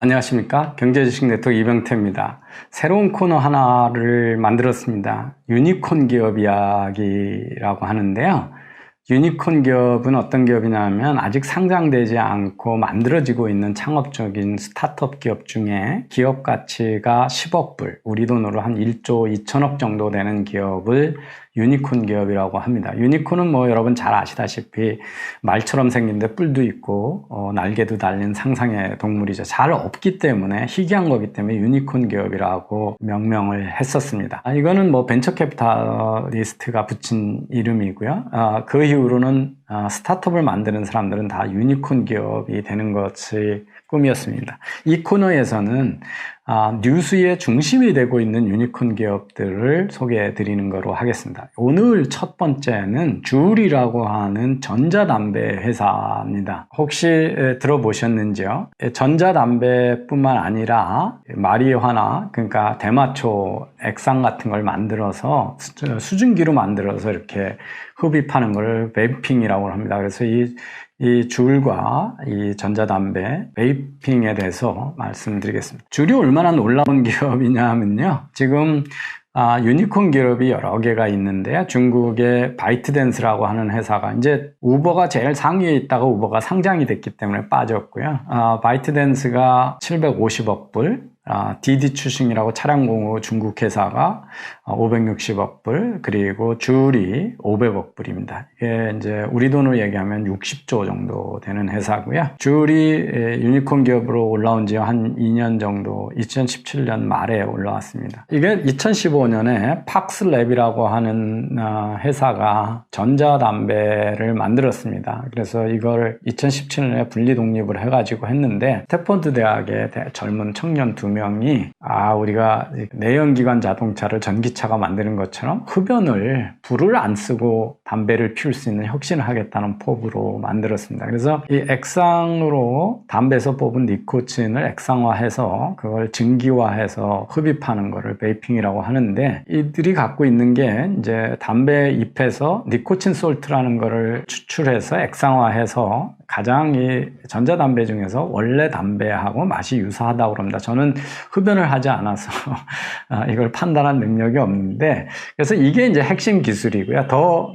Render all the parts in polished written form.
안녕하십니까. 경제지식 네트워크 이병태입니다. 새로운 코너 하나를 만들었습니다. 유니콘 기업 이야기라고 하는데요. 유니콘 기업은 어떤 기업이냐면 아직 상장되지 않고 만들어지고 있는 창업적인 스타트업 기업 중에 기업 가치가 10억 불, 우리 돈으로 한 1조 2천억 정도 되는 기업을 유니콘 기업이라고 합니다. 유니콘은 여러분 잘 아시다시피 말처럼 생긴데 뿔도 있고 날개도 달린 상상의 동물이죠. 잘 없기 때문에 희귀한 거기 때문에 유니콘 기업이라고 명명을 했었습니다. 이거는 벤처 캐피탈리스트가 붙인 이름이고요. 그 이후로는 스타트업을 만드는 사람들은 다 유니콘 기업이 되는 것이 꿈이었습니다. 이 코너에서는 뉴스의 중심이 되고 있는 유니콘 기업들을 소개해 드리는 거로 하겠습니다. 오늘 첫 번째는 주울이라고 하는 전자담배 회사입니다. 혹시 들어보셨는지요? 전자담배뿐만 아니라 마리화나 그러니까 대마초 액상 같은 걸 만들어서 수증기로 만들어서 이렇게 흡입하는 걸 베이핑이라고 합니다. 그래서 이 주울과 이 전자담배, 베이핑에 대해서 말씀드리겠습니다. 주울이 얼마나 놀라운 기업이냐면요. 지금 유니콘 기업이 여러 개가 있는데요. 중국의 바이트댄스라고 하는 회사가 이제 우버가 제일 상위에 있다가 우버가 상장이 됐기 때문에 빠졌고요. 바이트댄스가 750억 불, 디디추싱이라고 차량공업 중국 회사가 560억 불, 그리고 주울이 500억 불입니다. 이게 이제 우리 돈으로 얘기하면 60조 정도 되는 회사고요. 주울이 유니콘 기업으로 올라온 지 한 2년 정도, 2017년 말에 올라왔습니다. 이게 2015년에 팍스랩이라고 하는 회사가 전자담배를 만들었습니다. 그래서 이걸 2017년에 분리 독립을 해가지고 했는데 스탠퍼드 대학의 젊은 청년 2명이 우리가 내연기관 자동차를 전기차가 만드는 것처럼 흡연을 불을 안 쓰고 담배를 피울 수 있는 혁신을 하겠다는 포부로 만들었습니다. 그래서 이 액상으로 담배에서 뽑은 니코틴을 액상화해서 그걸 증기화해서 흡입하는 거를 베이핑이라고 하는데, 이들이 갖고 있는 게 이제 담배 잎에서 니코틴 솔트라는 거를 추출해서 액상화해서 가장 이 전자담배 중에서 원래 담배하고 맛이 유사하다고 합니다. 저는 흡연을 하지 않아서 이걸 판단할 능력이 없는데, 그래서 이게 이제 핵심 기술이고요. 더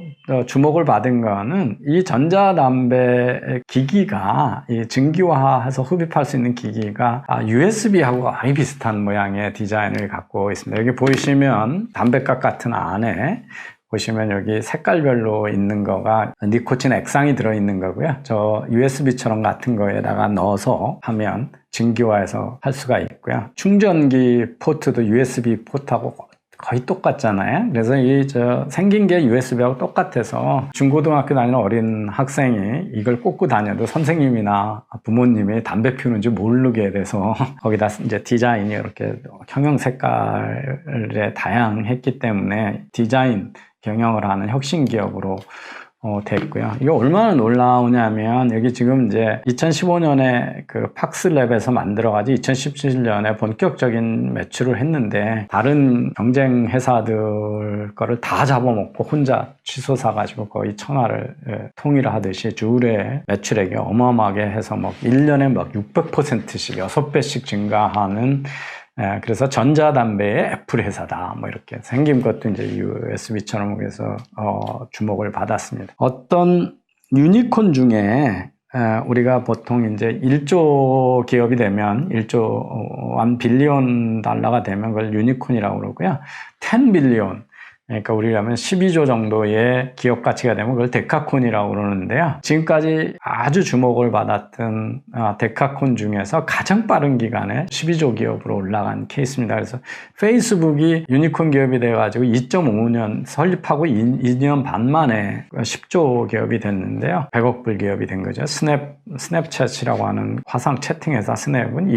주목을 받은 거는 이 전자담배 기기가 이 증기화해서 흡입할 수 있는 기기가 USB하고 거의 비슷한 모양의 디자인을 갖고 있습니다. 여기 보시면 담배깍 같은 안에 보시면 여기 색깔별로 있는 거가 니코틴 액상이 들어있는 거고요. 저 USB처럼 같은 거에다가 넣어서 하면 증기화해서 할 수가 있고요. 충전기 포트도 USB 포트하고 거의 똑같잖아요. 그래서 생긴 게 USB하고 똑같아서 중고등학교 다니는 어린 학생이 이걸 꽂고 다녀도 선생님이나 부모님이 담배 피우는지 모르게 돼서 거기다 이제 디자인이 이렇게 형형 색깔에 다양했기 때문에 디자인 경영을 하는 혁신 기업으로 됐고요. 이게 얼마나 놀라우냐면 여기 지금 이제 2015년에 그 팍스랩에서 만들어가지고 2017년에 본격적인 매출을 했는데, 다른 경쟁 회사들 거를 다 잡아먹고 혼자 취소사가지고 거의 천하를 통일하듯이 주울의 매출액이 어마어마하게 해서 1년에 600%씩 6배씩 증가하는, 그래서 전자담배의 애플 회사다. 이렇게 생긴 것도 이제 USB처럼 해서 주목을 받았습니다. 어떤 유니콘 중에 우리가 보통 이제 1조 기업이 되면 1 빌리언 달러가 되면 그걸 유니콘이라고 그러고요. 10 빌리언. 그러니까 우리라면 12조 정도의 기업 가치가 되면 그걸 데카콘이라고 그러는데요. 지금까지 아주 주목을 받았던 데카콘 중에서 가장 빠른 기간에 12조 기업으로 올라간 케이스입니다. 그래서 페이스북이 유니콘 기업이 돼가지고 2.5년 설립하고 2년 반 만에 10조 기업이 됐는데요. 100억 불 기업이 된 거죠. 스냅챗이라고 하는 화상 채팅회사 스냅은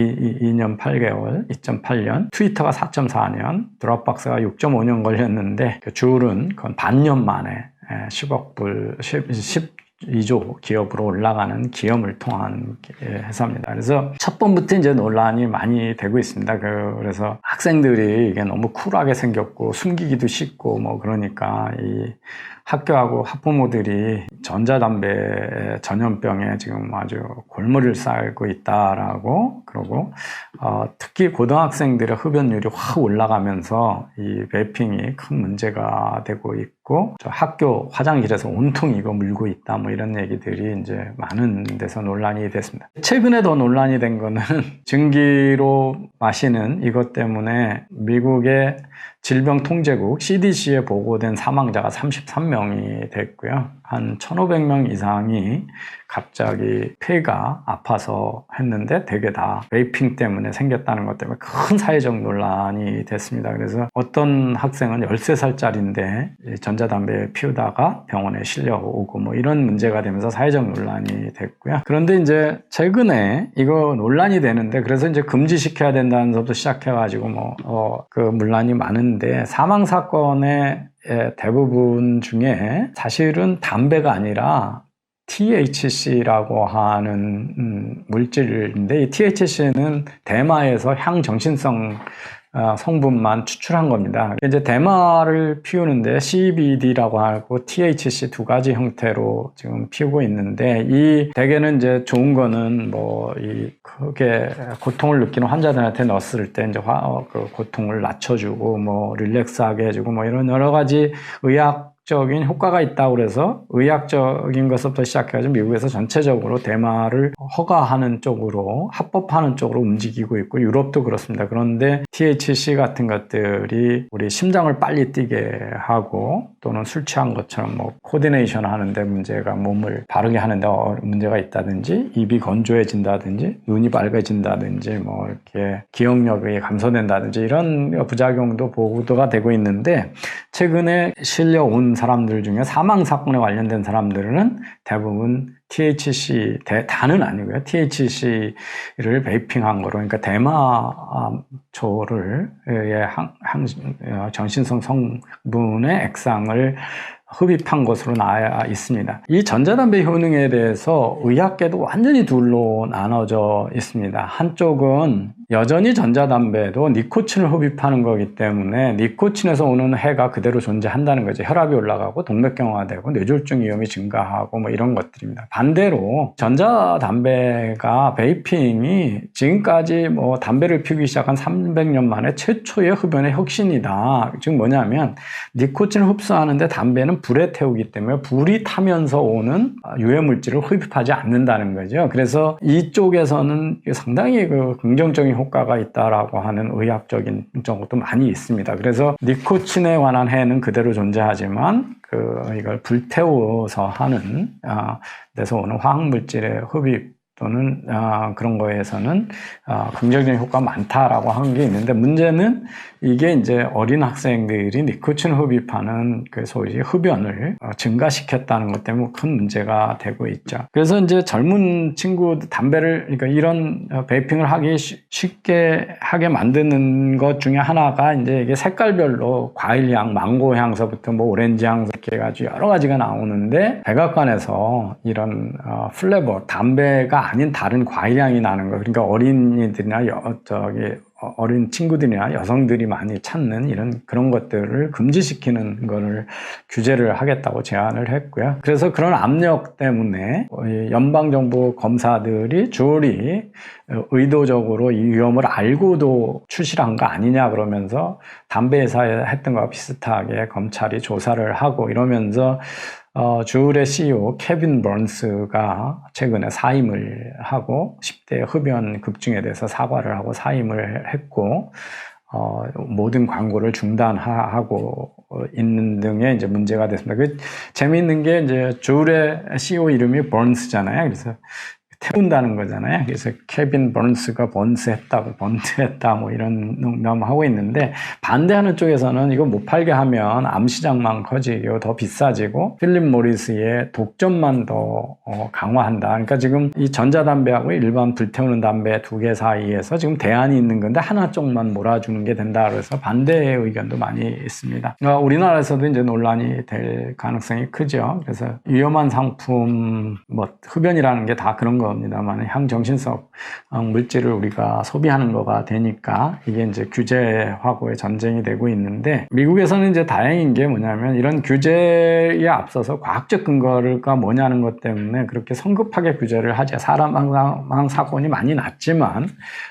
2년 8개월, 2.8년, 트위터가 4.4년, 드롭박스가 6.5년 걸렸는데 주울은 그건 반년 만에 10억 불, 12조 기업으로 올라가는 기염을 통한 회사입니다. 그래서 첫 번부터 이제 논란이 많이 되고 있습니다. 그래서 학생들이 이게 너무 쿨하게 생겼고 숨기기도 쉽고 그러니까 이 학교하고 학부모들이 전자담배 전염병에 지금 아주 골머리를 쌓고 있다라고 그러고 특히 고등학생들의 흡연율이 확 올라가면서 이 베이핑이 큰 문제가 되고 있고 저 학교 화장실에서 온통 이거 물고 있다 뭐 이런 얘기들이 이제 많은 데서 논란이 됐습니다. 최근에 더 논란이 된 거는 증기로 마시는 이것 때문에 미국의 질병통제국 CDC에 보고된 사망자가 33명이 됐고요. 한 1,500명 이상이 갑자기 폐가 아파서 했는데 되게 다 베이핑 때문에 생겼다는 것 때문에 큰 사회적 논란이 됐습니다. 그래서 어떤 학생은 13살짜리인데 전자담배 피우다가 병원에 실려오고 뭐 이런 문제가 되면서 사회적 논란이 됐고요. 그런데 이제 최근에 이거 논란이 되는데 그래서 이제 금지시켜야 된다는 것부터 시작해가지고 그 논란이 많은데 사망 사건의 대부분 중에 사실은 담배가 아니라 THC라고 하는 물질인데 이 THC는 대마에서 향정신성 성분만 추출한 겁니다. 이제 대마를 피우는데 CBD라고 하고 THC 두 가지 형태로 지금 피우고 있는데 이 대개는 이제 좋은 거는 이 크게 고통을 느끼는 환자들한테 넣었을 때 이제 그 고통을 낮춰주고 릴렉스하게 해주고 이런 여러 가지 의학적인 효과가 있다고 그래서 의학적인 것부터 시작해가지고 미국에서 전체적으로 대마를 허가하는 쪽으로 합법화하는 쪽으로 움직이고 있고 유럽도 그렇습니다. 그런데 THC 같은 것들이 우리 심장을 빨리 뛰게 하고 또는 술 취한 것처럼 코디네이션 하는데 문제가 몸을 바르게 하는데 문제가 있다든지 입이 건조해진다든지 눈이 밝아진다든지 이렇게 기억력이 감소된다든지 이런 부작용도 보고가 되고 있는데 최근에 실려온 사람들 중에 사망 사건에 관련된 사람들은 대부분 THC, 다는 아니고요. THC를 베이핑한 거로, 그러니까 대마초를, 전신성 성분의 액상을 흡입한 것으로 나와 있습니다. 이 전자담배 효능에 대해서 의학계도 완전히 둘로 나눠져 있습니다. 한쪽은 여전히 전자담배도 니코틴을 흡입하는 거기 때문에 니코틴에서 오는 해가 그대로 존재한다는 거죠. 혈압이 올라가고 동맥경화되고 뇌졸중 위험이 증가하고 이런 것들입니다. 반대로 전자담배가 베이핑이 지금까지 담배를 피우기 시작한 300년 만에 최초의 흡연의 혁신이다. 즉 뭐냐면 니코틴을 흡수하는데 담배는 불에 태우기 때문에 불이 타면서 오는 유해물질을 흡입하지 않는다는 거죠. 그래서 이쪽에서는 상당히 긍정적인 효과가 있다라고 하는 의학적인 정보도 많이 있습니다. 그래서 니코틴에 관한 해는 그대로 존재하지만 이걸 불태워서 하는 데서 오는 화학물질의 흡입 또는 그런 거에서는 긍정적인 효과가 많다라고 하는 게 있는데 문제는 이게 이제 어린 학생들이 니코틴 흡입하는 그 소위 흡연을 증가시켰다는 것 때문에 큰 문제가 되고 있죠. 그래서 이제 젊은 친구들 담배를 그러니까 이런 베이핑을 하기 쉽게 하게 만드는 것 중에 하나가 이제 이게 색깔별로 과일향, 망고 향서부터 오렌지 향서 이렇게 해가지고 여러 가지가 나오는데 백악관에서 이런 플레버 담배가 아닌 다른 과일향이 나는 거 그러니까 어린이들이나 어린 친구들이나 여성들이 많이 찾는 이런 그런 것들을 금지시키는 거를 규제를 하겠다고 제안을 했고요. 그래서 그런 압력 때문에 연방정부 검사들이 주얼이 의도적으로 이 위험을 알고도 출시한 거 아니냐 그러면서 담배 회사에 했던 거와 비슷하게 검찰이 조사를 하고 이러면서 주얼의 CEO 케빈 버넌스가 최근에 사임을 하고 10대 흡연 급증에 대해서 사과를 하고 사임을 했고 모든 광고를 중단하고 있는 등의 이제 문제가 됐습니다. 재미있는 게 이제 주얼의 CEO 이름이 버넌스잖아요. 그래서 태운다는 거잖아요. 그래서 케빈 버넌스가 번스했다고 번트했다 이런 농담하고 있는데 반대하는 쪽에서는 이거 못 팔게 하면 암시장만 커지고 더 비싸지고 필립 모리스의 독점만 더 강화한다. 그러니까 지금 이 전자담배하고 일반 불태우는 담배 두 개 사이에서 지금 대안이 있는 건데 하나 쪽만 몰아주는 게 된다. 그래서 반대의 의견도 많이 있습니다. 우리나라에서도 이제 논란이 될 가능성이 크죠. 그래서 위험한 상품 흡연이라는 게 다 그런 거 겁니다만 향정신성 물질을 우리가 소비하는 거가 되니까 이게 이제 규제하고의 전쟁이 되고 있는데, 미국에서는 이제 다행인 게 뭐냐면 이런 규제에 앞서서 과학적 근거가 뭐냐는 것 때문에 그렇게 성급하게 규제를 하지, 사람 사고는 많이 났지만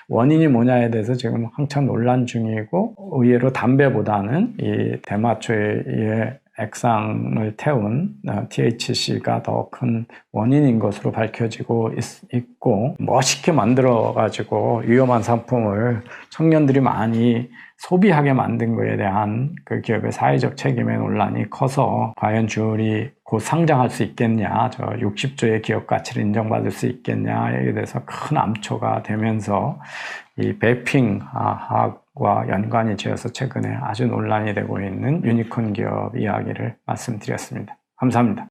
원인이 뭐냐에 대해서 지금 한참 논란 중이고, 의외로 담배보다는 이 대마초의 액상을 태운 THC가 더 큰 원인인 것으로 밝혀지고 있고, 멋있게 만들어가지고 위험한 상품을 청년들이 많이 소비하게 만든 것에 대한 그 기업의 사회적 책임의 논란이 커서 과연 주얼이 곧 상장할 수 있겠냐, 저 60조의 기업 가치를 인정받을 수 있겠냐에 대해서 큰 암초가 되면서 이 베이핑과 연관이 지어서 최근에 아주 논란이 되고 있는 유니콘 기업 이야기를 말씀드렸습니다. 감사합니다.